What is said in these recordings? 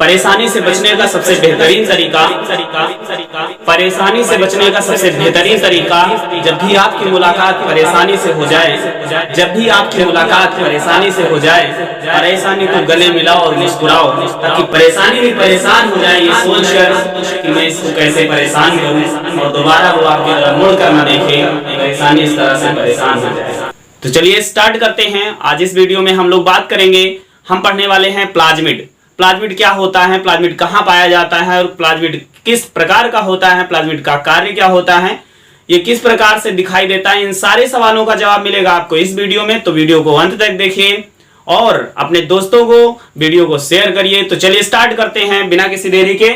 परेशानी से बचने का सबसे बेहतरीन तरीका जब भी आपकी मुलाकात परेशानी से हो जाए, परेशानी को गले मिलाओ और मुस्कुराओ, ताकि परेशानी भी परेशान हो जाए ये सोचकर कि मैं इसको कैसे परेशान करूं, और दोबारा वो आपकी तरफ मुड़ कर ना देखे, परेशानी इस तरह से परेशान हो जाए। तो चलिए स्टार्ट करते हैं। आज इस वीडियो में हम लोग बात करेंगे, हम पढ़ने वाले हैं प्लाज्मिड। प्लाज्मिड क्या होता है, प्लाज्मिड कहाँ पाया जाता है, और प्लाज्मिड किस प्रकार का होता है, प्लाज्मिड का कार्य क्या होता है, ये किस प्रकार से दिखाई देता है, इन सारे सवालों का जवाब मिलेगा आपको इस वीडियो में। तो वीडियो को अंत तक देखिए और अपने दोस्तों को वीडियो को शेयर करिए। तो चलिए स्टार्ट करते हैं बिना किसी देरी के।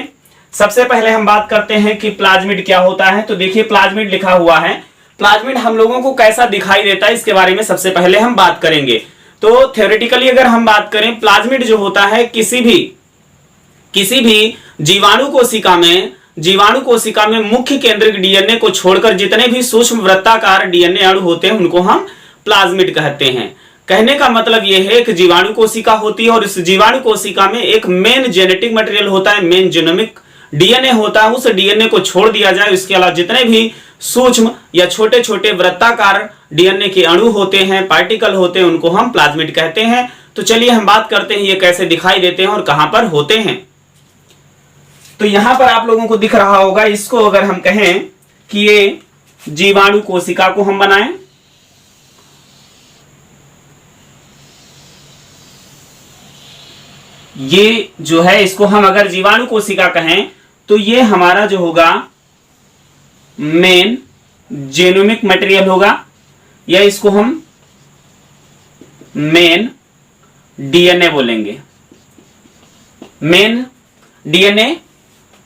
सबसे पहले हम बात करते हैं कि प्लाज्मिड क्या होता है। तो देखिए प्लाज्मिड लिखा हुआ है, प्लाज्मिड हम लोगों को कैसा दिखाई देता है इसके बारे में सबसे पहले हम बात करेंगे। तो थ्योरेटिकली अगर हम बात करें, प्लाज्मिड जो होता है किसी भी जीवाणु कोशिका में मुख्य केंद्रक डीएनए को छोड़कर जितने भी सूक्ष्म वृत्ताकार डीएनए अणु होते हैं उनको हम प्लाज्मिड कहते हैं। कहने का मतलब यह है कि जीवाणु कोशिका होती है और इस जीवाणु कोशिका में एक मेन जेनेटिक मटेरियल होता है, मेन जीनोमिक डीएनए होता है, उस डीएनए को छोड़ दिया जाए, इसके अलावा जितने भी सूक्ष्म या छोटे छोटे वृत्ताकार डीएनए के अणु होते हैं, पार्टिकल होते हैं, उनको हम प्लाज्मिड कहते हैं। तो चलिए हम बात करते हैं ये कैसे दिखाई देते हैं और कहां पर होते हैं। तो यहां पर आप लोगों को दिख रहा होगा, इसको अगर हम कहें कि ये जीवाणु कोशिका को हम बनाएं, ये जो है इसको हम अगर जीवाणु कोशिका कहें तो ये हमारा जो होगा मेन जेनोमिक मटेरियल होगा, या इसको हम मेन डीएनए बोलेंगे, मेन डीएनए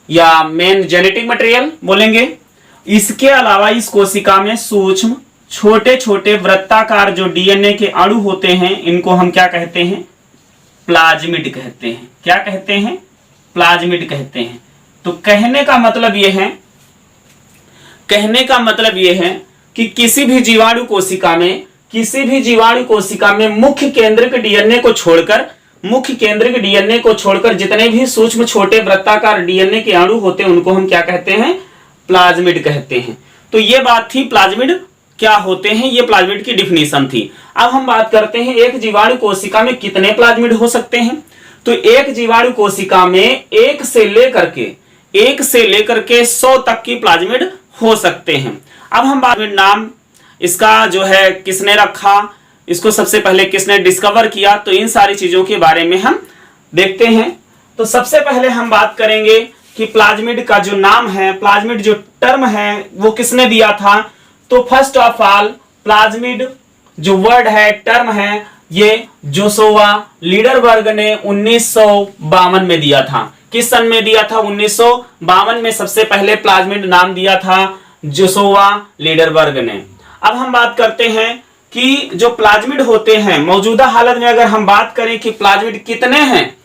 या मेन जेनेटिक मटेरियल बोलेंगे। इसके अलावा इस कोशिका में सूक्ष्म छोटे छोटे वृत्ताकार जो डीएनए के अणु होते हैं इनको हम क्या कहते हैं, प्लाज्मिड कहते हैं। क्या कहते हैं, प्लाज्मिड कहते हैं। तो कहने का मतलब यह है कि किसी भी जीवाणु कोशिका में मुख्य केंद्रक डीएनए को छोड़कर जितने भी सूक्ष्म छोटे वृत्ताकार डीएनए के अणु होते हैं उनको हम क्या कहते हैं, प्लाज्मिड कहते हैं। तो ये बात थी प्लाज्मिड क्या होते हैं, ये प्लाज्मिड की डिफिनीशन थी। अब हम बात करते हैं एक जीवाणु कोशिका में कितने प्लाज्मिड हो सकते हैं। तो एक जीवाणु कोशिका में एक से लेकर के 100 तक की प्लाज्मिड हो सकते हैं। अब हम प्लाज्मिड नाम इसका जो है किसने रखा, इसको सबसे पहले किसने डिस्कवर किया, तो इन सारी चीजों के बारे में हम देखते हैं। तो सबसे पहले हम बात करेंगे कि प्लाज्मिड का जो नाम है, प्लाज्मिड जो टर्म है वो किसने दिया था। तो फर्स्ट ऑफ ऑल प्लाज्मिड जो वर्ड है, टर्म है, ये जोशुआ लीडरबर्ग ने 1952 में दिया था। किस सन में दिया था, 1952 में सबसे पहले प्लाज्मिड नाम दिया था जोशुआ लीडरबर्ग ने। अब हम बात करते हैं कि जो प्लाज्मिड होते हैं मौजूदा हालत में अगर हम बात करें कि प्लाज्मिड कितने हैं,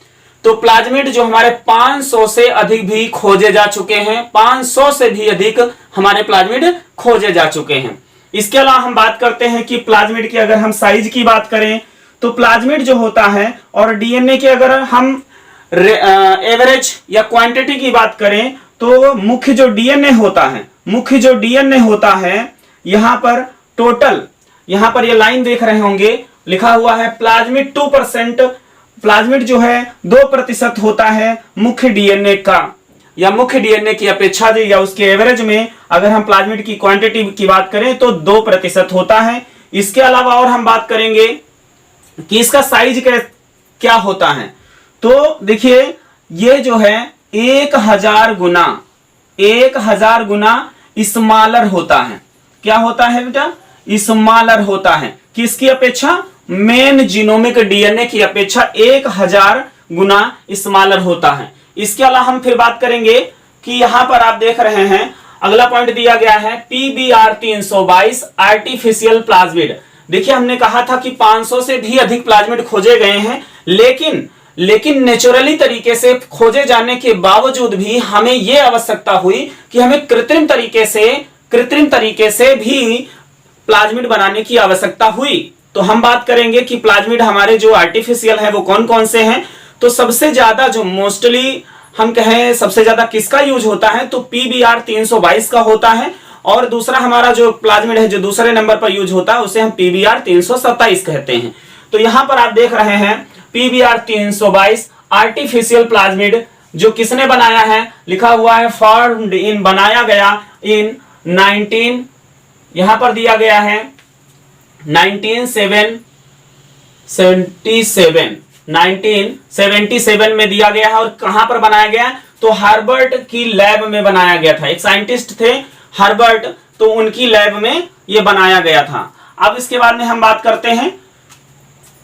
तो प्लाज्मिड जो हमारे 500 से अधिक भी खोजे जा चुके हैं, 500 से भी अधिक हमारे प्लाज्मिड खोजे जा चुके हैं। इसके अलावा हम बात करते हैं कि प्लाज्मिड की अगर हम साइज की बात करें तो प्लाज्मिड जो होता है और डीएनए की अगर हम एवरेज या क्वांटिटी की बात करें तो मुख्य जो डीएनए होता है यहां पर टोटल, यहां पर ये लाइन देख रहे होंगे लिखा हुआ है प्लाज्मिड 2%, प्लाज्मिड जो है 2% होता है मुख्य डीएनए का, या मुख्य डीएनए की अपेक्षा या उसके एवरेज में अगर हम प्लाज्मिड की क्वांटिटी की बात करें तो 2% होता है। इसके अलावा और हम बात करेंगे कि इसका साइज क्या होता है। तो देखिए ये जो है 1000 गुना स्मॉलर होता है। क्या होता है बेटा, स्मॉलर होता है। किसकी अपेक्षा, मेन जीनोमिक डीएनए की अपेक्षा 1000 गुना स्मॉलर होता है। इसके अलावा हम फिर बात करेंगे कि यहां पर आप देख रहे हैं अगला पॉइंट दिया गया है PBr 322 आर्टिफिशियल प्लाज्मिड। देखिए हमने कहा था कि 500 से भी अधिक प्लाज्मिड खोजे गए हैं, लेकिन नेचुरली तरीके से खोजे जाने के बावजूद भी हमें यह आवश्यकता हुई कि हमें कृत्रिम तरीके से भी प्लाज्मिड बनाने की आवश्यकता हुई। तो हम बात करेंगे कि प्लाज्मिड हमारे जो आर्टिफिशियल है वो कौन कौन से हैं। तो सबसे ज्यादा जो मोस्टली हम कहें सबसे ज्यादा किसका यूज होता है, तो PBr 322 का होता है। और दूसरा हमारा जो प्लाज्मिड है जो दूसरे नंबर पर यूज होता है उसे हम PBr 327 कहते हैं। तो यहां पर आप देख रहे हैं PBr 322 आर्टिफिशियल प्लाज्मिड जो किसने बनाया है, लिखा हुआ है फॉर्म्ड इन, बनाया गया इन 19, यहां पर दिया गया है 1977 में दिया गया है। और कहां पर बनाया गया, तो हार्वर्ड की लैब में बनाया गया था। एक साइंटिस्ट थे हार्वर्ड, तो उनकी लैब में यह बनाया गया था। अब इसके बाद में हम बात करते हैं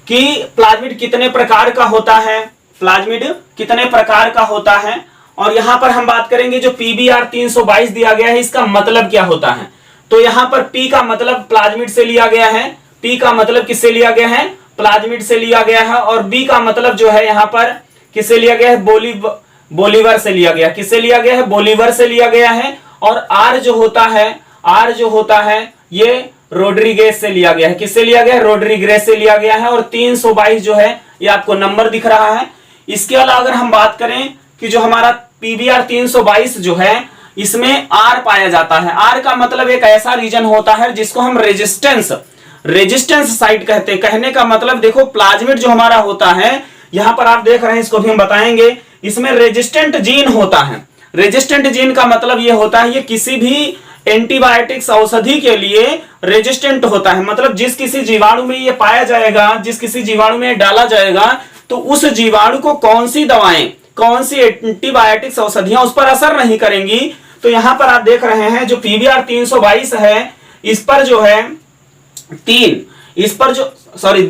कि प्लाज्मिड कितने प्रकार का होता है, प्लाज्मिड कितने प्रकार का होता है। और यहां पर हम बात करेंगे जो PBr 322 दिया गया है इसका मतलब क्या होता है। तो यहां पर P का मतलब प्लाज्मिड से लिया गया है, P का मतलब किससे लिया गया है, प्लाज्मिड से लिया गया है। और B का मतलब जो है यहां पर किससे लिया गया है, बोलीवर से लिया गया, किससे लिया गया है, बोलीवर से लिया गया है। और R जो होता है ये रोड्रिगेज से लिया गया है, किससे लिया गया है, रोड्रिगेज से लिया गया है। और 322 जो है ये आपको नंबर दिख रहा है। इसके अलावा अगर हम बात करें कि जो हमारा PBr 322 जो है इसमें R पाया जाता है। R का मतलब एक ऐसा रीजन होता है जिसको हम रेजिस्टेंस साइट कहते हैं। कहने का मतलब देखो प्लाज्मिड जो हमारा होता है यहां पर आप देख रहे हैं, इसको भी हम बताएंगे, इसमें रेजिस्टेंट जीन होता है। रेजिस्टेंट जीन का मतलब यह होता है ये किसी भी एंटीबायोटिक्स औषधि के लिए रेजिस्टेंट होता है। मतलब जिस किसी जीवाणु में ये पाया जाएगा, जिस किसी जीवाणु में डाला जाएगा तो उस जीवाणु को कौन सी दवाएं, कौन सी एंटीबायोटिक्स औषधियां उस पर असर नहीं करेंगी। तो यहां पर आप देख रहे हैं जो PBr 322 है इस पर जो है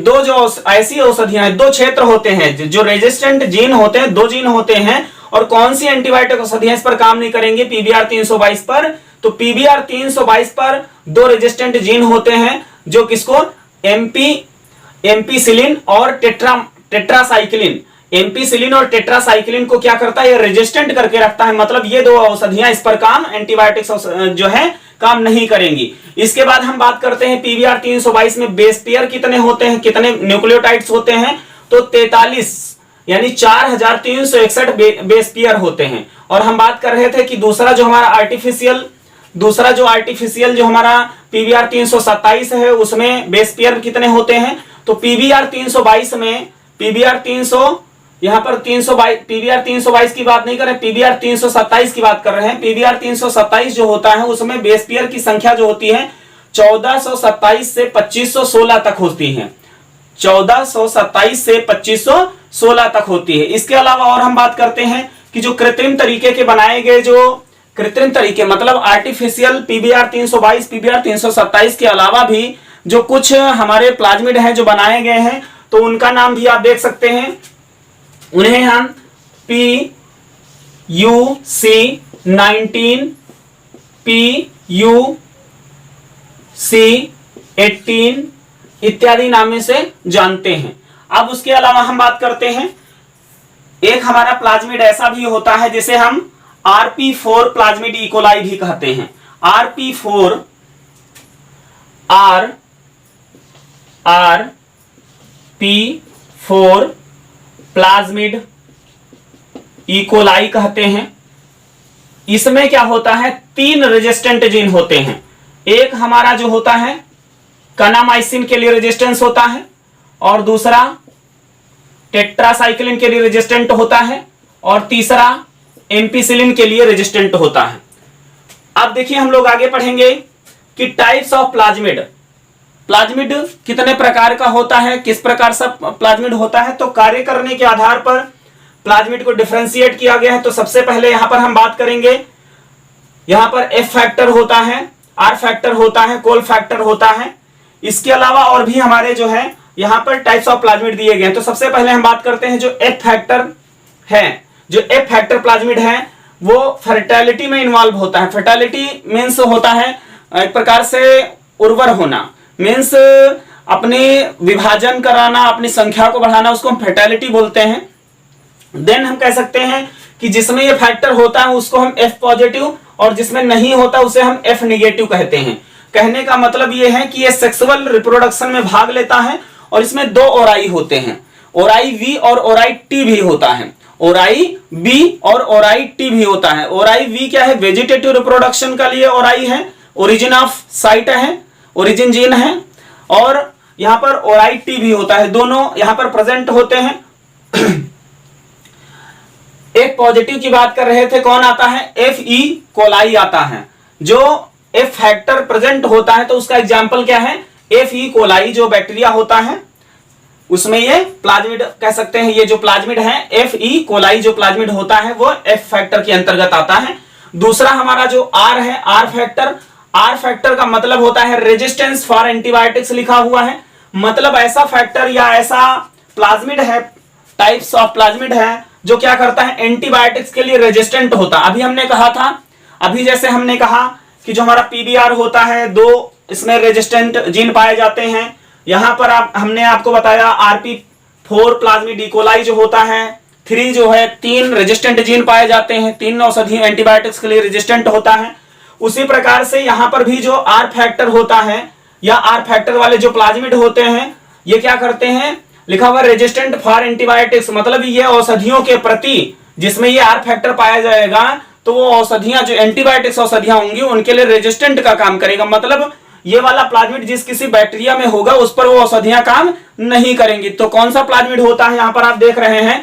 दो जो ऐसी औषधियां हैं, दो क्षेत्र होते हैं जो रेजिस्टेंट जीन होते हैं, दो जीन होते हैं। और कौन सी एंटीबायोटिक औषधियां इस पर काम नहीं करेंगे PBr 322 पर, तो PBr 322 पर दो रेजिस्टेंट जीन होते हैं जो किसको एम्पीसिलिन और टेट्रासाइक्लिन, एम्पीसिलिन और टेट्रासाइक्लिन को क्या करता है, ये रेजिस्टेंट करके रखता है। मतलब ये दो औषधियां इस पर काम, एंटीबायोटिक्स जो है काम नहीं करेंगी। इसके बाद हम बात करते हैं PBr 322 में बेस पेयर कितने होते हैं, कितने न्यूक्लियोटाइड्स होते हैं, तो 43 यानी 4361 बेस पेयर होते हैं। और हम बात कर रहे थे कि दूसरा जो आर्टिफिशियल जो हमारा PBr 327 है उसमें बेस पेयर कितने होते हैं, तो PBr 322 में PBr 322 की बात नहीं कर रहे, PBr 327 की बात कर रहे हैं। PBr 327 जो होता है उसमें बेस पेयर की संख्या जो होती है 1427 से 2516 तक होती है, 1427 से 2516 तक होती है। इसके अलावा और हम बात करते हैं कि जो कृत्रिम तरीके के बनाए गए, जो कृत्रिम तरीके मतलब आर्टिफिशियल PBr 322 PBr 327 के अलावा भी जो कुछ हमारे प्लाज्मिड हैं जो बनाए गए हैं, तो उनका नाम भी आप देख सकते हैं। उन्हें हम PUC19 PUC18 इत्यादि नाम से जानते हैं। अब उसके अलावा हम बात करते हैं, एक हमारा प्लाज्मिड ऐसा भी होता है जिसे हम RP4 प्लाज्मिड इकोलाई भी कहते हैं। RP4 प्लाज्मिड इकोलाई कहते हैं। इसमें क्या होता है, 3 रेजिस्टेंट जीन होते हैं। एक हमारा जो होता है कनामाइसिन के लिए रेजिस्टेंस होता है, और दूसरा टेट्रासाइक्लिन के लिए रेजिस्टेंट होता है, और तीसरा एम्पीसिलिन के लिए रेजिस्टेंट होता है। अब देखिए हम लोग आगे पढ़ेंगे कि टाइप्स ऑफ प्लाज्मिड कितने प्रकार का होता है, किस प्रकार से प्लाज्मिड होता है। तो कार्य करने के आधार पर प्लाज्मिड को डिफरेंशिएट किया गया है। तो सबसे पहले यहां पर हम बात करेंगे, यहां पर F फैक्टर होता है, R फैक्टर होता है, कोल फैक्टर होता है। इसके अलावा और भी हमारे जो है यहां पर टाइप्स ऑफ प्लाज्मिड दिए गए हैं। तो सबसे पहले हम बात करते हैं जो F फैक्टर है, जो F फैक्टर प्लाज्मिड है वो फर्टिलिटी में इन्वॉल्व होता है। फर्टिलिटी मीन्स होता है एक प्रकार से उर्वर होना, मीन्स अपने विभाजन कराना, अपनी संख्या को बढ़ाना, उसको हम फर्टिलिटी बोलते हैं। देन हम कह सकते हैं कि जिसमें ये फैक्टर होता है उसको हम F पॉजिटिव, और जिसमें नहीं होता उसे हम F निगेटिव कहते हैं। कहने का मतलब ये है कि ये सेक्सुअल रिप्रोडक्शन में भाग लेता है, और इसमें 2 ओराई होते हैं। ओराई वी और ओराई टी भी होता है, ओराई बी और ओराई टी भी होता है। ओराई वी क्या है, वेजिटेटिव रिप्रोडक्शन का लिए ओराई है, ओरिजिन ऑफ साइट है, ओरिजिन जीन है, और यहां पर ओराई टी भी होता है, दोनों यहां पर प्रेजेंट होते हैं। एक पॉजिटिव की बात कर रहे थे, कौन आता है, एफ ई कोलाई आता है, जो एफ फैक्टर प्रेजेंट होता है तो उसका एग्जाम्पल क्या है, एफ ई कोलाई जो बैक्टीरिया होता है उसमें ये प्लाज्मिड कह सकते हैं, ये जो प्लाज्मिड है एफ ई कोलाई जो प्लाज्मिड होता है वो एफ फैक्टर के अंतर्गत आता है। दूसरा हमारा जो आर है, आर फैक्टर, आर फैक्टर का मतलब होता है रेजिस्टेंस फॉर एंटीबायोटिक्स लिखा हुआ है, मतलब ऐसा फैक्टर या ऐसा प्लाज्मिड है, टाइप्स ऑफ प्लाज्मिड है जो क्या करता है, एंटीबायोटिक्स के लिए रेजिस्टेंट होता। अभी हमने कहा था, अभी जैसे हमने कहा कि जो हमारा पीबीआर होता है, 2 इसमें रेजिस्टेंट जीन पाए जाते हैं। यहां पर हमने आपको बताया RP4 प्लाज्मिड इकोलाई जो होता है, 3 जो है 3 रेजिस्टेंट जीन पाए जाते हैं, 3 औषधि एंटीबायोटिक्स के लिए रेजिस्टेंट होता है। उसी प्रकार से यहां पर भी जो आर फैक्टर होता है या आर फैक्टर वाले जो प्लाज्मिड होते हैं ये क्या करते हैं, लिखा हुआ रेजिस्टेंट फॉर एंटीबायोटिक्स, मतलब ये औषधियों के प्रति जिसमें ये आर फैक्टर पाया जाएगा तो वो औषधियां जो एंटीबायोटिक्स औषधियां होंगी उनके लिए रेजिस्टेंट का काम करेगा, मतलब ये वाला प्लाज्मिड जिस किसी बैक्टीरिया में होगा उस पर वो औषधियां काम नहीं करेंगी। तो कौन सा प्लाज्मिड होता है, यहां पर आप देख रहे हैं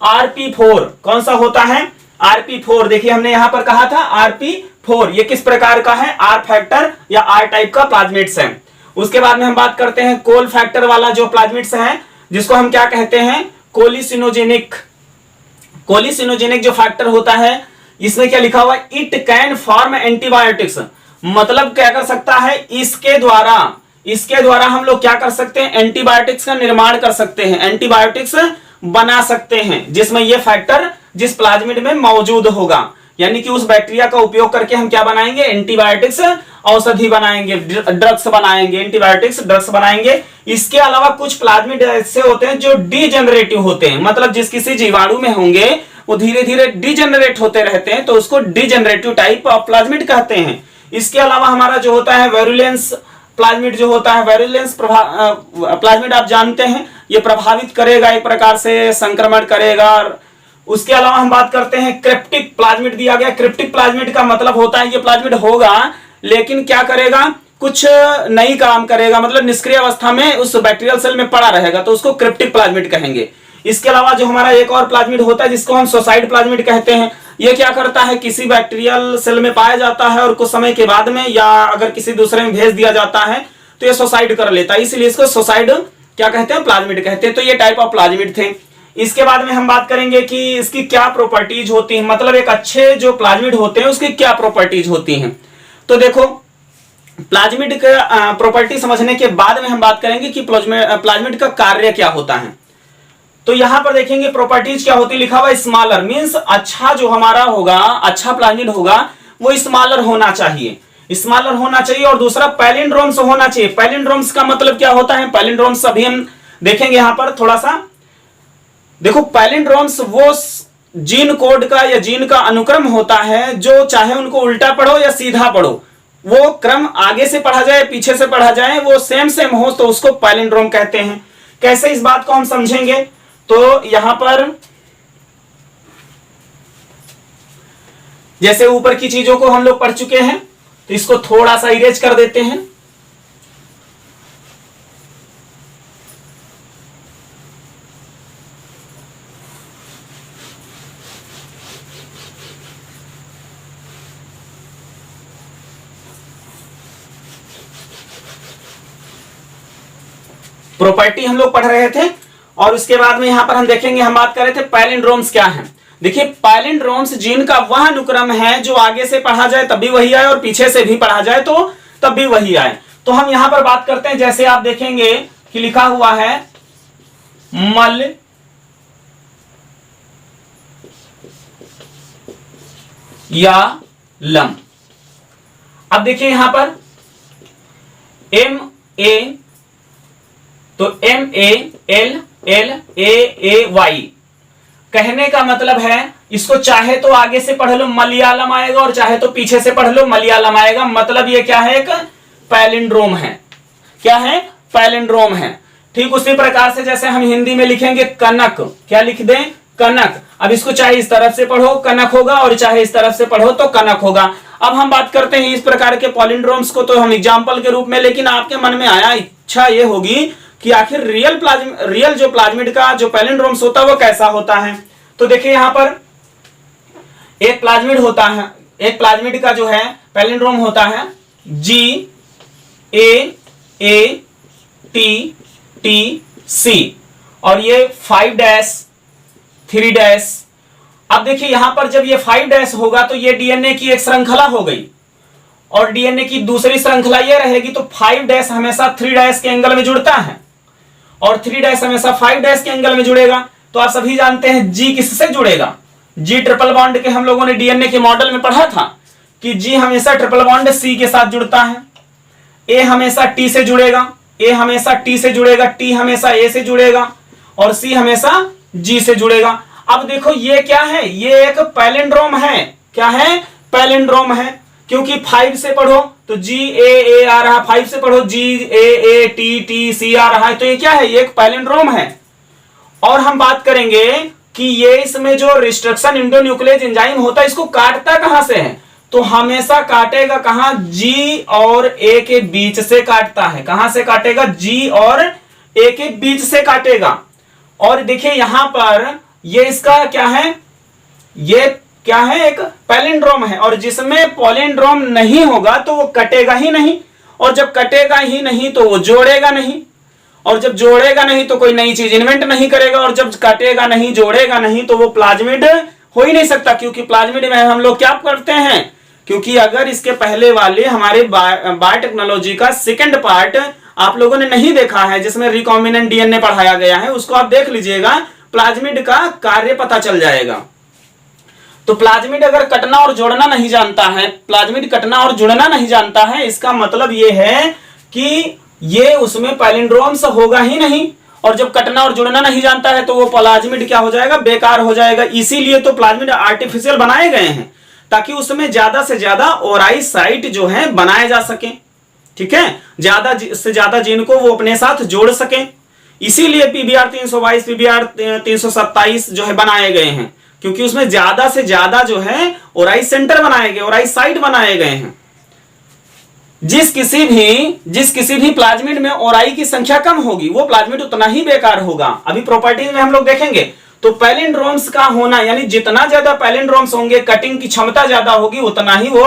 RP4, कौन सा होता है, RP4। देखिए हमने यहां पर कहा था RP4, ये किस प्रकार का है, आर फैक्टर या आर टाइप का प्लाज्मिड्स है। उसके बाद में हम बात करते हैं कोल फैक्टर वाला जो प्लाज्मिड्स है, जिसको हम क्या कहते हैं, कोलिसिनोजेनिक। कोलिसिनोजेनिक जो फैक्टर होता है इसमें क्या लिखा हुआ है, इट कैन फॉर्म एंटीबायोटिक्स, मतलब क्या कर सकता है, इसके द्वारा हम लोग क्या कर सकते हैं, एंटीबायोटिक्स का निर्माण कर सकते हैं, एंटीबायोटिक्स बना सकते हैं, जिसमें ये फैक्टर जिस प्लाज्मिड में मौजूद होगा, यानी कि उस बैक्टीरिया का उपयोग करके हम क्या बनाएंगे, एंटीबायोटिक्स औषधि बनाएंगे, ड्रग्स बनाएंगे, एंटीबायोटिक्स ड्रग्स बनाएंगे। इसके अलावा कुछ प्लाज्मिड ऐसे होते हैं जो डीजेनरेटिव होते हैं, मतलब जिस किसी जीवाणु में होंगे वो धीरे धीरे डीजेनरेट होते रहते हैं, तो उसको डीजेनरेटिव टाइप ऑफ प्लाज्मिड कहते हैं। इसके अलावा हमारा जो होता है वेरुलेंस प्लाज्मिड जो होता है, वेरुलेंस प्लाज्मिड आप जानते हैं ये प्रभावित करेगा, एक प्रकार से संक्रमण करेगा। उसके अलावा हम बात करते हैं क्रिप्टिक प्लाज्मिड दिया गया, क्रिप्टिक प्लाज्मिड का मतलब होता है ये प्लाज्मिड होगा लेकिन क्या करेगा, कुछ नहीं काम करेगा, मतलब निष्क्रिय अवस्था में उस बैक्टीरियल सेल में पड़ा रहेगा, तो उसको क्रिप्टिक प्लाज्मिड कहेंगे। इसके अलावा जो हमारा एक और प्लाज्मिड होता है जिसको हम सोसाइड प्लाज्मिड कहते हैं, ये क्या करता है, किसी बैक्टीरियल सेल में पाया जाता है और कुछ समय के बाद में या अगर किसी दूसरे में भेज दिया जाता है तो ये सोसाइड कर लेता है, इसलिए इसको सोसाइड क्या कहते हैं, प्लाज्मिड कहते हैं। तो ये टाइप ऑफ प्लाज्मिड थे। इसके बाद में हम बात करेंगे कि इसकी क्या प्रॉपर्टीज होती हैं, मतलब एक अच्छे जो प्लाज्मिड होते हैं उसकी क्या प्रॉपर्टीज होती हैं। तो देखो प्लाज्मिड का प्रॉपर्टी समझने के बाद में हम बात करेंगे कि प्लाज्मिड का कार्य क्या होता है। तो यहां पर देखेंगे प्रॉपर्टीज क्या होती है, लिखा हुआ स्मॉलर, मींस अच्छा जो हमारा होगा, अच्छा प्लाज्मिड होगा वो स्मॉलर होना चाहिए, स्मॉलर होना चाहिए। और दूसरा पैलिंड्रोम्स होना चाहिए। पैलिंड्रोम्स का मतलब क्या होता है, पैलिंड्रोम्स अभी हम देखेंगे यहां पर थोड़ा सा। देखो पैलिंड्रोम्स वो जीन कोड का या जीन का अनुक्रम होता है जो चाहे उनको उल्टा पढ़ो या सीधा पढ़ो, वो क्रम आगे से पढ़ा जाए पीछे से पढ़ा जाए वो सेम सेम हो तो उसको पैलिंड्रोम कहते हैं। कैसे इस बात को हम समझेंगे, तो यहां पर जैसे ऊपर की चीजों को हम लोग पढ़ चुके हैं तो इसको थोड़ा सा इरेज कर देते हैं। प्रॉपर्टी हम लोग पढ़ रहे थे और उसके बाद में यहां पर हम देखेंगे, हम बात कर रहे थे पैलिंड्रोम्स क्या है। देखिए पैलिंड्रोम्स जीन का वह अनुक्रम है जो आगे से पढ़ा जाए तब भी वही आए और पीछे से भी पढ़ा जाए तो तब भी वही आए। तो हम यहां पर बात करते हैं, जैसे आप देखेंगे कि लिखा हुआ है मल या लम। अब देखिए यहां पर MA, तो MALLAAY कहने का मतलब है इसको चाहे तो आगे से पढ़ लो मलयालम आएगा और चाहे तो पीछे से पढ़ लो मलयालम आएगा, मतलब ये क्या है, एक पैलिंड्रोम है। क्या है, पैलिंड्रोम है। ठीक उसी प्रकार से जैसे हम हिंदी में लिखेंगे कनक, क्या लिख दें, कनक। अब इसको चाहे इस तरफ से पढ़ो कनक होगा और चाहे इस तरफ से पढ़ो तो कनक होगा। अब हम बात करते हैं इस प्रकार के पॉलिंड्रोम्स को तो हम एग्जाम्पल के रूप में, लेकिन आपके मन में आया इच्छा ये होगी कि आखिर रियल जो प्लाज्मिड का जो पैलिंड्रोम्स होता है वो कैसा होता है। तो देखिए यहां पर एक प्लाज्मिड होता है, एक प्लाज्मिड का जो है पैलिंड्रोम होता है G A A T T C और ये 5' 3'। अब देखिए यहां पर जब ये 5' होगा तो ये डीएनए की एक श्रृंखला हो गई और डीएनए की दूसरी श्रृंखला ये रहेगी, तो 5' हमेशा 3' के एंगल में जुड़ता है और 3' हमेशा 5' के एंगल में जुड़ेगा। तो आप सभी जानते हैं G किससे जुड़ेगा, G ट्रिपल बॉन्ड के हम लोगों ने डीएनए के मॉडल में पढ़ा था कि G हमेशा ट्रिपल बॉन्ड C के साथ जुड़ता है, A हमेशा T से जुड़ेगा, A हमेशा T से जुड़ेगा, T हमेशा A से जुड़ेगा और C हमेशा G से जुड़ेगा। अब देखो ये क्या है, ये एक पैलिंड्रोम है। क्या है, पैलिंड्रोम है, क्योंकि 5 से पढ़ो तो G A A आ रहा है, 5 से पढ़ो G A A T T C आ रहा है, तो ये क्या है, ये एक पैलिंड्रोम है। और हम बात करेंगे कि ये इसमें जो रिस्ट्रक्शन इंडोन्यूक्लियेज एंजाइम होता है इसको काटता कहां से है, तो हमेशा काटेगा कहां, G और A के बीच से काटता है। कहां से काटेगा, G और A के बीच से काटेगा। और देखिए यहां पर ये इसका क्या है, ये क्या है, एक पैलिंड्रोम है और जिसमें पॉलिंड्रोम नहीं होगा तो वो कटेगा ही नहीं, और जब कटेगा ही नहीं तो वो जोड़ेगा नहीं, और जब जोड़ेगा नहीं तो कोई नई चीज इन्वेंट नहीं करेगा, और जब काटेगा नहीं जोड़ेगा नहीं तो वो प्लाज्मिड हो ही नहीं सकता। क्योंकि प्लाज्मिड में हम लोग क्या करते हैं, क्योंकि अगर इसके पहले वाले हमारे बायोटेक्नोलॉजी का सेकंड पार्ट आप लोगों ने नहीं देखा है जिसमें रिकॉम्बिनेंट डीएनए पढ़ाया गया है, उसको आप देख लीजिएगा, प्लाज्मिड का कार्य पता चल जाएगा। तो प्लाज्मिड अगर कटना और जोड़ना नहीं जानता है, प्लाज्मिड कटना और जुड़ना नहीं जानता है, इसका मतलब यह है कि ये उसमें पैलिंड्रोम्स होगा ही नहीं, और जब कटना और जुड़ना नहीं जानता है तो वो प्लाज्मिड क्या हो जाएगा, बेकार हो जाएगा। इसीलिए तो प्लाज्मिड आर्टिफिशियल बनाए गए हैं ताकि उसमें ज्यादा से ज्यादा ओराई साइट जो है बनाए जा सके, ठीक है, ज्यादा से ज्यादा जीन को वो अपने साथ जोड़ सके। इसीलिए पीबीआर 322 पीबीआर 327 जो है बनाए गए हैं, क्योंकि उसमें ज्यादा से ज्यादा जो है ओराई सेंटर बनाए गए, ओराई साइट बनाए गए हैं। जिस किसी भी प्लाज्मिड में ओराई की संख्या कम होगी वो प्लाज्मिड उतना ही बेकार होगा। अभी प्रॉपर्टीज में हम लोग देखेंगे तो पैलिंड्रोम्स का होना, यानी जितना ज्यादा पैलिंड्रोम्स होंगे, कटिंग की क्षमता ज्यादा होगी, उतना ही वो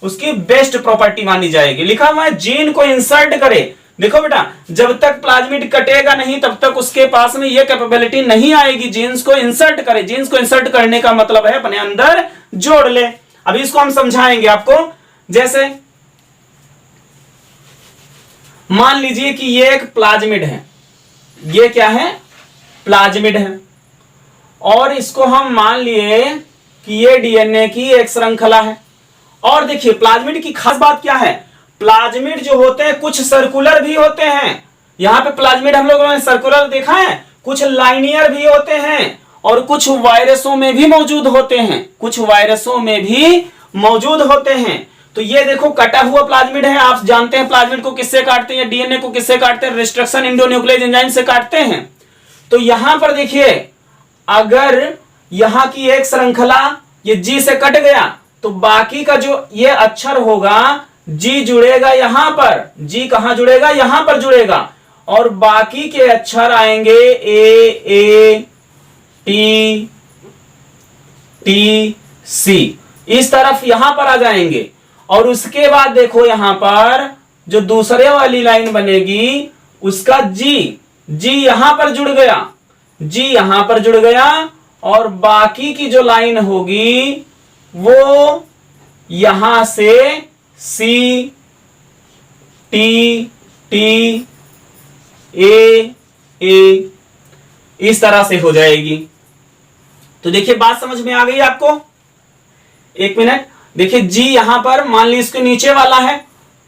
उसकी बेस्ट प्रॉपर्टी मानी जाएगी। लिखा हुआ है जीन को इंसर्ट करे। देखो बेटा, जब तक प्लाज्मिड कटेगा नहीं तब तक उसके पास में ये कैपेबिलिटी नहीं आएगी जीन्स को इंसर्ट करे। जीन्स को इंसर्ट करने का मतलब है अपने अंदर जोड़ ले। अभी इसको हम समझाएंगे आपको। जैसे मान लीजिए कि ये एक प्लाज्मिड है, ये क्या है, प्लाज्मिड है, और इसको हम मान लिए कि ये डीएनए की एक श्रृंखला है। और देखिए प्लाज्मिड की खास बात क्या है, प्लाज्मिड जो होते हैं कुछ सर्कुलर भी होते हैं। यहां पे प्लाज्मिड हम लोगों ने सर्कुलर देखा है, कुछ लाइनियर भी होते हैं और कुछ वायरसों में भी मौजूद होते हैं, कुछ वायरसों में भी मौजूद होते हैं। तो ये देखो कटा हुआ प्लाज्मिड है। आप जानते हैं प्लाज्मिड को किससे काटते हैं, डीएनए को किससे काटते हैं, रिस्ट्रक्शन इंडोन्यूक्लियेज एंजाइम से काटते हैं। तो यहां पर देखिए, अगर यहां की एक श्रृंखला ये जी से कट गया तो बाकी का जो ये अक्षर होगा जी जुड़ेगा यहां पर, जी कहां जुड़ेगा, यहां पर जुड़ेगा, और बाकी के अक्षर आएंगे ए टी टी सी, इस तरफ यहां पर आ जाएंगे। और उसके बाद देखो यहां पर जो दूसरे वाली लाइन बनेगी उसका जी यहां पर जुड़ गया, जी यहां पर जुड़ गया, और बाकी की जो लाइन होगी वो यहां से सी टी टी ए इस तरह से हो जाएगी। तो देखिए बात समझ में आ गई आपको। एक मिनट देखिए, जी यहां पर मान ली इसके नीचे वाला है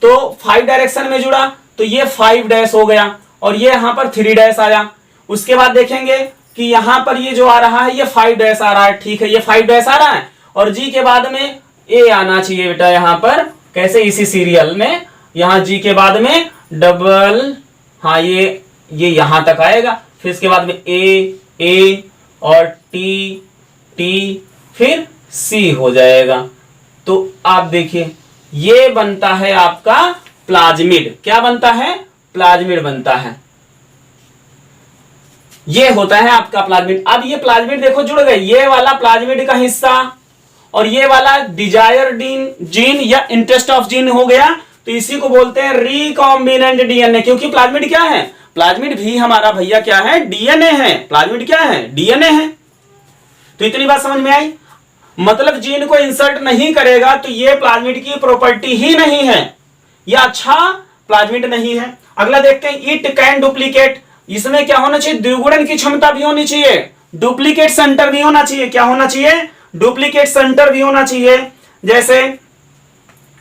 तो 5 डायरेक्शन में जुड़ा तो ये 5' हो गया और ये यहां पर 3' आया। उसके बाद देखेंगे कि यहां पर ये जो आ रहा है ये 5' आ रहा है, ठीक है, ये 5' आ रहा है, और जी के बाद में ए आना चाहिए बेटा यहां पर। कैसे, इसी सीरियल में यहां जी के बाद में डबल, हाँ ये ये यहां तक आएगा, फिर इसके बाद में ए और टी फिर सी हो जाएगा। तो आप देखिए ये बनता है आपका प्लाज्मिड। क्या बनता है? प्लाज्मिड बनता है। ये होता है आपका प्लाज्मिड। अब ये प्लाज्मिड देखो जुड़ गए, ये वाला प्लाज्मिड का हिस्सा और ये वाला डिजायर जीन या इंटरेस्ट ऑफ जीन हो गया, तो इसी को बोलते हैं रिकॉम्बिनेंट डीएनए। क्योंकि प्लाज्मिड क्या है? प्लाज्मिड भी हमारा भैया क्या है? डीएनए है। प्लाज्मिड क्या है? डीएनए है। तो इतनी बात समझ में आई? मतलब जीन को इंसर्ट नहीं करेगा तो ये प्लाज्मिड की प्रॉपर्टी ही नहीं है, यह अच्छा प्लाज्मिड नहीं है। अगला देखते हैं, इट कैन डुप्लीकेट। इसमें क्या होना चाहिए? द्विगुणन की क्षमता भी होनी चाहिए, डुप्लीकेट सेंटर भी होना चाहिए। क्या होना चाहिए? डुप्लीकेट सेंटर भी होना चाहिए। जैसे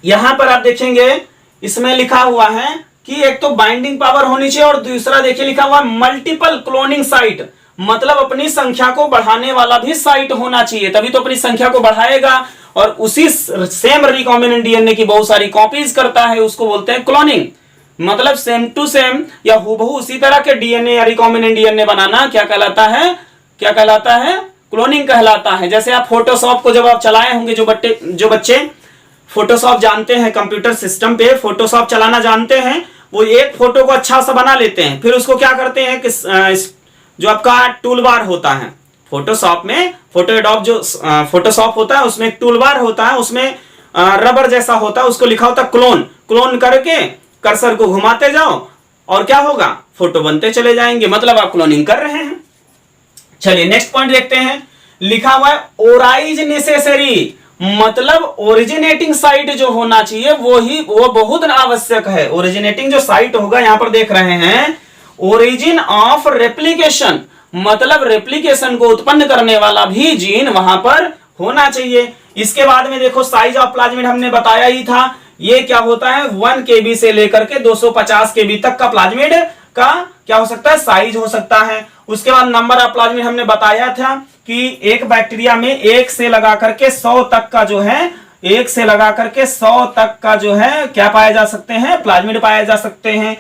यहां पर आप देखेंगे इसमें लिखा हुआ है कि एक तो बाइंडिंग पावर होनी चाहिए और दूसरा देखिए लिखा हुआ मल्टीपल क्लोनिंग साइट, मतलब अपनी संख्या को बढ़ाने वाला भी साइट होना चाहिए, तभी तो अपनी संख्या को बढ़ाएगा और उसी सेम रिकॉम्बिनेंट डीएनए की बहुत सारी कॉपीज करता है, उसको बोलते हैं क्लोनिंग। मतलब सेम टू सेम या हूबहू उसी तरह के डीएनए या रिकॉम्बिनेंट डीएनए बनाना क्या कहलाता है? क्या कहलाता है? क्लोनिंग कहलाता है। जैसे आप फोटोशॉप को जब आप चलाए होंगे, जो बच्चे फोटोशॉप जानते हैं, कंप्यूटर सिस्टम पे फोटोशॉप चलाना जानते हैं, वो एक फोटो को अच्छा सा बना लेते हैं, फिर उसको क्या करते हैं कि जो आपका टूल बार होता है फोटोशॉप में, फोटोशॉप जो फोटोशॉप होता है उसमें एक टूल बार होता है, उसमें रबर जैसा होता है, उसको लिखा होता है क्लोन। क्लोन करके कर्सर को घुमाते जाओ और क्या होगा? फोटो बनते चले जाएंगे, मतलब आप क्लोनिंग कर रहे हैं। चलिए नेक्स्ट पॉइंट देखते हैं। लिखा हुआ है ओराइज नेसेसरी, मतलब ओरिजिनेटिंग साइट जो होना चाहिए वो बहुत आवश्यक है। ओरिजिनेटिंग जो साइट होगा, यहां पर देख रहे हैं ओरिजिन ऑफ रेप्लिकेशन, मतलब रेप्लिकेशन को उत्पन्न करने वाला भी जीन वहां पर होना चाहिए। इसके बाद में देखो साइज ऑफ प्लाज्मिड हमने बताया ही था, ये क्या होता है? 1 kb से लेकर के 250 kb तक का प्लाज्मिड का क्या हो सकता है? साइज हो सकता है। उसके बाद नंबर ऑफ प्लाज्मिड हमने बताया था कि एक बैक्टीरिया में 1 से लगा करके 100 तक का जो है, 1 से लगा करके 100 तक का जो है क्या पाए जा सकते हैं? प्लाज्मिड पाए जा सकते हैं।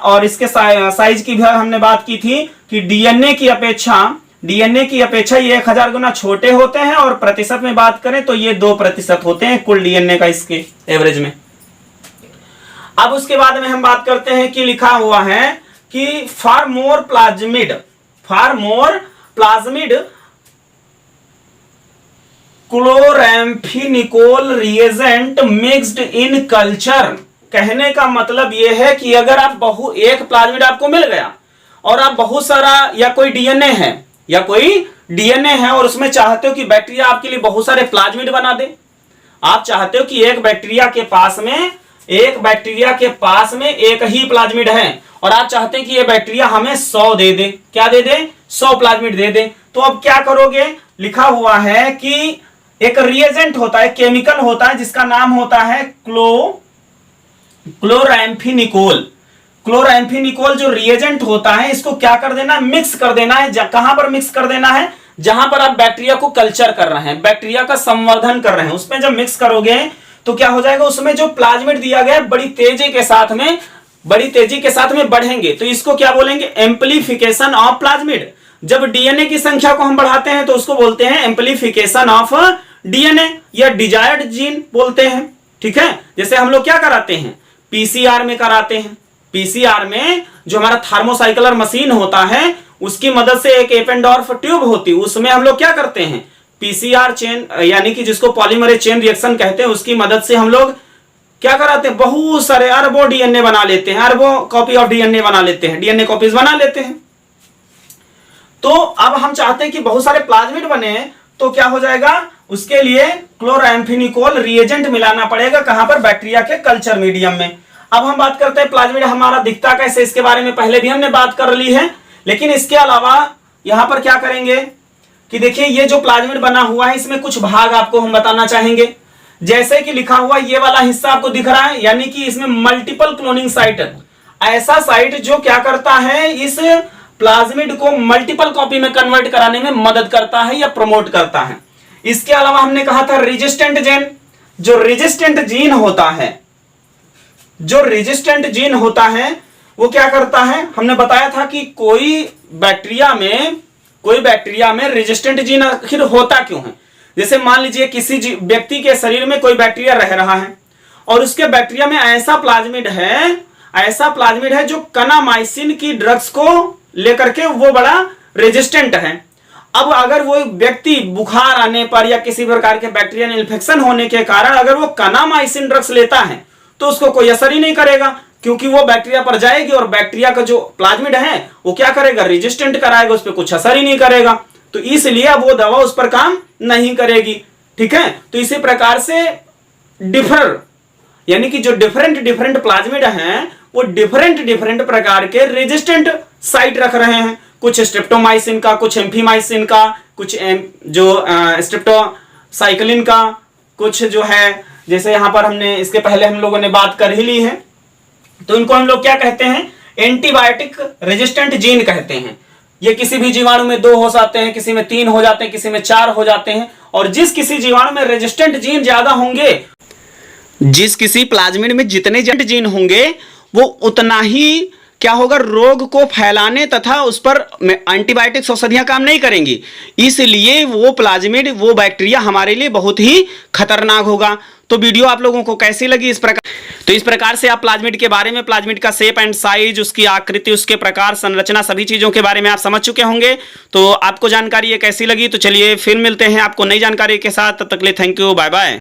और इसके साइज की भी हमने बात की थी कि डीएनए की अपेक्षा ये 1000 गुना छोटे होते हैं और प्रतिशत में बात करें तो ये 2% होते हैं कुल डीएनए का इसके एवरेज में। अब उसके बाद में हम बात करते हैं कि लिखा हुआ है कि for more plasmid chloramphenicol reagent mixed in culture. कहने का मतलब यह है कि अगर आप एक प्लाज्मिड आपको मिल गया और आप बहुत सारा या कोई डीएनए है और उसमें चाहते हो कि बैक्टीरिया आपके लिए बहुत सारे प्लाज्मिड बना दे। आप चाहते हो कि एक बैक्टीरिया के पास में एक ही प्लाज्मिड है और आप चाहते हैं कि ये बैक्टीरिया हमें 100 दे दे। क्या दे दे? 100 प्लाज्मिड दे दे। तो अब क्या करोगे? लिखा हुआ है कि एक रिएजेंट होता है, केमिकल होता है जिसका नाम होता है क्लोरैम्फेनिकोल। क्लोरैम्फेनिकोल जो रिएजेंट होता है, इसको क्या कर देना है? मिक्स कर देना है। कहां पर मिक्स कर देना है? जहां पर आप बैक्टीरिया को कल्चर कर रहे हैं, बैक्टीरिया का संवर्धन कर रहे हैं, उसमें जब मिक्स करोगे तो क्या हो जाएगा? उसमें जो प्लाज्मिड दिया गया है बड़ी तेजी के साथ में बढ़ेंगे। तो इसको क्या बोलेंगे? Amplification of plasmid. जब डीएनए की संख्या को हम बढ़ाते हैं तो उसको बोलते हैं एम्प्लीफिकेशन ऑफ डीएनए या डिजायर्ड जीन बोलते हैं। ठीक है, जैसे हम लोग क्या कराते हैं? पीसीआर में कराते हैं। पीसीआर में जो हमारा थर्मोसाइक्लर मशीन होता है उसकी मदद से एक एपेंडोर्फ ट्यूब होती है, उसमें हम लोग क्या करते हैं? पीसीआर चेन यानी कि जिसको पॉलीमरेज चेन रिएक्शन कहते हैं, उसकी मदद से हम लोग क्या कराते हैं? बहुत सारे अरबों डीएनए बना लेते हैं, अरबों कॉपी ऑफ डीएनए बना लेते हैं, डीएनए कॉपीज बना लेते हैं। तो अब हम चाहते हैं कि बहुत सारे प्लाज्मिड बने, तो क्या हो जाएगा? उसके लिए क्लोरैम्फेनिकोल रिएजेंट मिलाना पड़ेगा। कहां पर? बैक्टीरिया के कल्चर मीडियम में। अब हम बात करते हैं प्लाज्मिड हमारा दिखता कैसे, इसके बारे में पहले भी हमने बात कर ली है, लेकिन इसके अलावा यहां पर क्या करेंगे कि देखिए ये जो प्लाज्मिड बना हुआ है इसमें कुछ भाग आपको हम बताना चाहेंगे। जैसे कि लिखा हुआ ये वाला हिस्सा आपको दिख रहा है, यानी कि इसमें मल्टीपल क्लोनिंग साइट, ऐसा साइट जो क्या करता है? इस प्लाज्मिड को मल्टीपल कॉपी में कन्वर्ट कराने में मदद करता है या प्रमोट करता है। इसके अलावा हमने कहा था रेजिस्टेंट जीन, जो रेजिस्टेंट जीन होता है वो क्या करता है, हमने बताया था कि कोई बैक्टीरिया में रेजिस्टेंट जीन आखिर होता क्यों है। जैसे मान लीजिए किसी व्यक्ति के शरीर में कोई बैक्टीरिया रह रहा है और उसके बैक्टीरिया में ऐसा प्लाज्मिड है जो कनामाइसिन की ड्रग्स को लेकर के वो बड़ा रेजिस्टेंट है। अब अगर वो व्यक्ति बुखार आने पर या किसी प्रकार के बैक्टीरियल इन्फेक्शन होने के कारण अगर वो कनामाइसिन ड्रग्स लेता है तो उसको कोई असर ही नहीं करेगा, क्योंकि वो बैक्टीरिया पर जाएगी और बैक्टीरिया का जो प्लाज्मिड है वो क्या करेगा, रेजिस्टेंट कराएगा, उस पर कुछ असर ही नहीं करेगा। तो इसलिए अब वो दवा उस पर काम नहीं करेगी। ठीक है, तो इसी प्रकार से यानी कि जो डिफरेंट प्लाज्मिड हैं वो डिफरेंट प्रकार के रेजिस्टेंट साइट रख रहे हैं, कुछ स्ट्रेप्टोमाइसिन का, कुछ एम्फीमाइसिन का, कुछ जो स्ट्रेप्टोसाइक्लिन का, कुछ जो है जैसे यहां पर हमने इसके पहले हम लोगों ने बात कर ही ली है, तो इनको हम लोग क्या कहते हैं, एंटीबायोटिक रेजिस्टेंट जीन कहते हैं। ये किसी भी जीवाणु में 2 हो जाते हैं, किसी में 3 हो जाते हैं, किसी में 4 हो जाते हैं, और जिस किसी जीवाणु में रेजिस्टेंट जीन ज्यादा होंगे, जिस किसी प्लाज्मिड में जितने जीन होंगे वो उतना ही क्या होगा, रोग को फैलाने तथा उस पर एंटीबायोटिक्स औषधियां काम नहीं करेंगी। इसलिए वो प्लाज्मिड, वो बैक्टीरिया हमारे लिए बहुत ही खतरनाक होगा। तो वीडियो आप लोगों को कैसी लगी इस प्रकार से आप प्लाज्मिड के बारे में, प्लाज्मिड का शेप एंड साइज, उसकी आकृति, उसके प्रकार, संरचना, सभी चीजों के बारे में आप समझ चुके होंगे। तो आपको जानकारी ये कैसी लगी, तो चलिए फिर मिलते हैं आपको नई जानकारी के साथ। तब तक के लिए थैंक यू, बाय बाय।